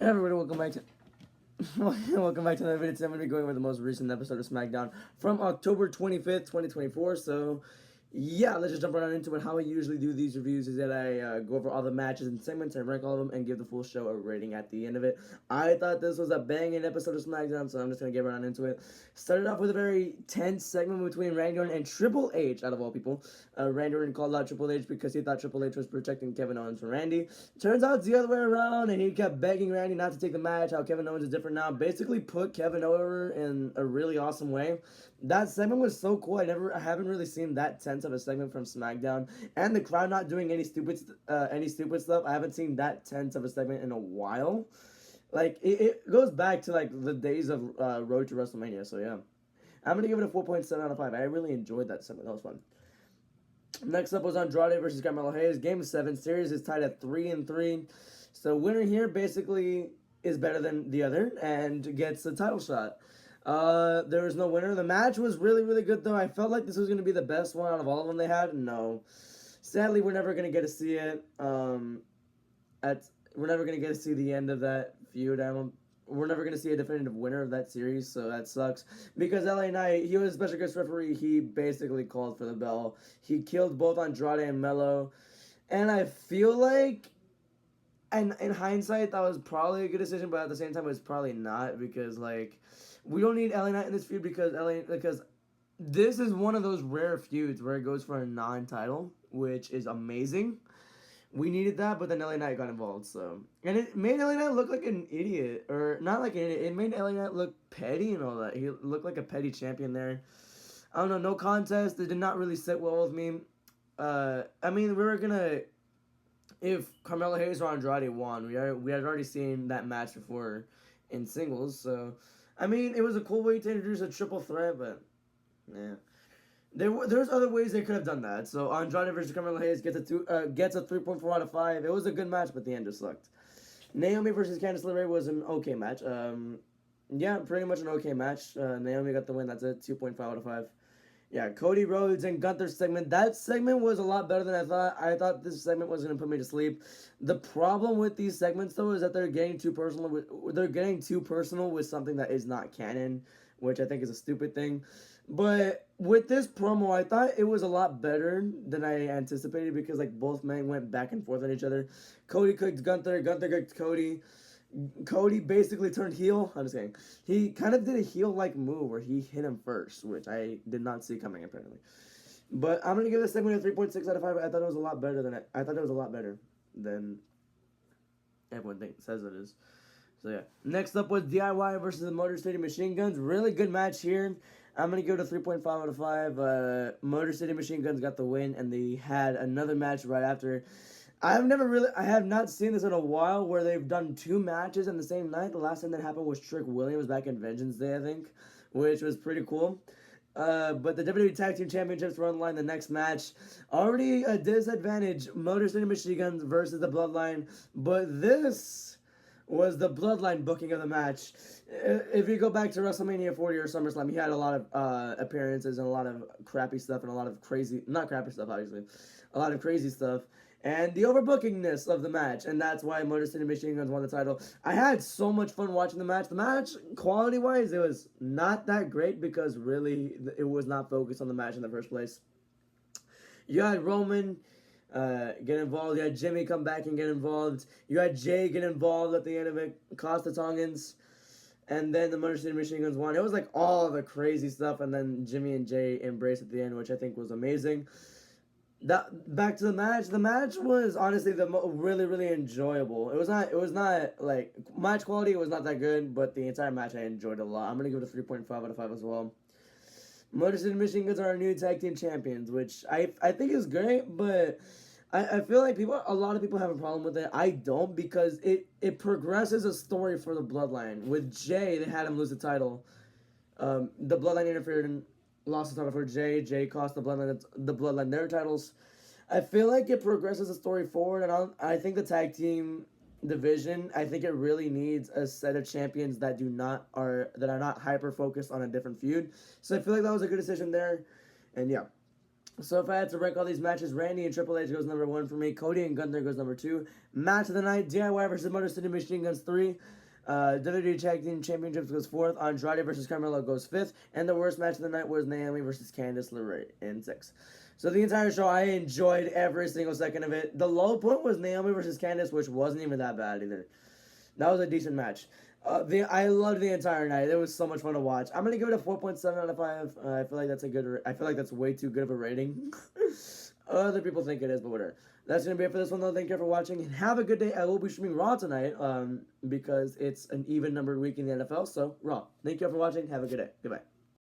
Hey everybody, welcome back to welcome back to another video. Today I'm going to be going over the most recent episode of Smackdown from October 25th, 2024. So yeah, let's just jump right on into it. How I usually do these reviews is that I go over all the matches and segments and rank all of them and give the full show a rating at the end of it. I thought this was a banging episode of SmackDown, so I'm just going to get right on into it. Started off with a very tense segment between Randy Orton and Triple H, out of all people. Randy Orton called out Triple H because he thought Triple H was protecting Kevin Owens from Randy. Turns out it's the other way around, and he kept begging Randy not to take the match, how Kevin Owens is different now. Basically put Kevin over in a really awesome way. That segment was so cool. I haven't really seen that tense of a segment from SmackDown, and the crowd not doing any stupid stuff. I haven't seen that tense of a segment in a while. Like it goes back to like the days of Road to WrestleMania. So yeah, I'm gonna give it a 4.7 out of 5. I really enjoyed that segment. That was fun. Next up was Andrade versus Carmelo Hayes. Game 7. Series is tied at 3-3. So winner here basically is better than the other and gets the title shot. There was no winner. The match was really, really good, though. I felt like this was going to be the best one out of all of them they had. No. Sadly, we're never going to get to see it. We're never going to get to see the end of that feud. We're never going to see a definitive winner of that series, so that sucks. Because LA Knight, he was a special guest referee. He basically called for the bell. He killed both Andrade and Melo. And I feel like, and in hindsight, that was probably a good decision, but at the same time, it's probably not. Because, like, we don't need LA Knight in this feud because this is one of those rare feuds where it goes for a non-title, which is amazing. We needed that, but then LA Knight got involved, so. And it made LA Knight look like an idiot. Or, not like an idiot. It made LA Knight look petty and all that. He looked like a petty champion there. I don't know, no contest. It did not really sit well with me. I mean, we were gonna... If Carmelo Hayes or Andrade won, we had already seen that match before in singles, so... I mean, it was a cool way to introduce a triple threat, but... Yeah. There's other ways they could have done that. So Andrade versus Carmelo Hayes gets a 3.4 out of 5. It was a good match, but the end just sucked. Naomi versus Candice LeRae was an okay match. Yeah, pretty much an okay match. Naomi got the win. That's it. 2.5 out of 5. Yeah, Cody Rhodes and Gunther's segment. That segment was a lot better than I thought. I thought this segment was going to put me to sleep. The problem with these segments, though, is that they're getting too personal. They're getting too personal with something that is not canon, which I think is a stupid thing. But with this promo, I thought it was a lot better than I anticipated because like both men went back and forth on each other. Cody cooked Gunther. Gunther cooked Cody. Cody basically turned heel. I'm just kidding. He kind of did a heel-like move where he hit him first, which I did not see coming apparently. But I'm gonna give this segment a 3.6 out of 5. I thought it was a lot better than I thought it was a lot better than everyone says it is. So yeah. Next up was DIY versus the Motor City Machine Guns. Really good match here. I'm going to give it a 3.5 out of 5. Motor City Machine Guns got the win, and they had another match right after. I have not seen this in a while where they've done 2 matches in the same night. The last time that happened was Trick Williams back in Vengeance Day, I think, which was pretty cool. But the WWE Tag Team Championships were on the line the next match. Already a disadvantage, Motor City Machine Guns versus the Bloodline, but this was the Bloodline booking of the match. If you go back to WrestleMania 40 or SummerSlam, he had a lot of appearances and a lot of crappy stuff and a lot of crazy, not crappy stuff obviously, a lot of crazy stuff. And the overbookingness of the match, and that's why Motor City Machine Guns won the title. I had so much fun watching the match. The match, quality-wise, it was not that great because really it was not focused on the match in the first place. You had Roman get involved. You had Jimmy come back and get involved. You had Jay get involved at the end of it, cost the Tongans. And then the Motor City Machine Guns won. It was like all the crazy stuff, and then Jimmy and Jay embraced at the end, which I think was amazing. Back to the match. The match was honestly really, really enjoyable. It was not like match quality. It was not that good, but the entire match I enjoyed a lot. I'm gonna give it a 3.5 out of 5 as well. Motor City Machine Guns are our new tag team champions, which I think is great, but I feel like a lot of people have a problem with it. I don't, because it progresses a story for the Bloodline. With Jay, they had him lose the title. The Bloodline interfered and lost the title for Jay. Jay cost the Bloodline their titles. I feel like it progresses the story forward, and I think the tag team division, I think it really needs a set of champions that are not hyper focused on a different feud. So I feel like that was a good decision there, and yeah. So if I had to rank all these matches, Randy and Triple H goes number 1 for me. Cody and Gunther goes number 2. Match of the night, DIY versus Motor City Machine Guns 3. WWE Tag Team Championships goes 4th. Andrade versus Carmelo goes 5th. And the worst match of the night was Naomi versus Candice LeRae in 6th. So the entire show, I enjoyed every single second of it. The low point was Naomi versus Candice, which wasn't even that bad either. That was a decent match. I loved the entire night. It was so much fun to watch. I'm gonna give it a 4.7 out of 5. I feel like that's a good. I feel like that's way too good of a rating. Other people think it is, but whatever. That's gonna be it for this one, though. Thank you for watching, and have a good day. I will be streaming Raw tonight, because it's an even numbered week in the NFL. So Raw. Thank you all for watching. Have a good day. Goodbye.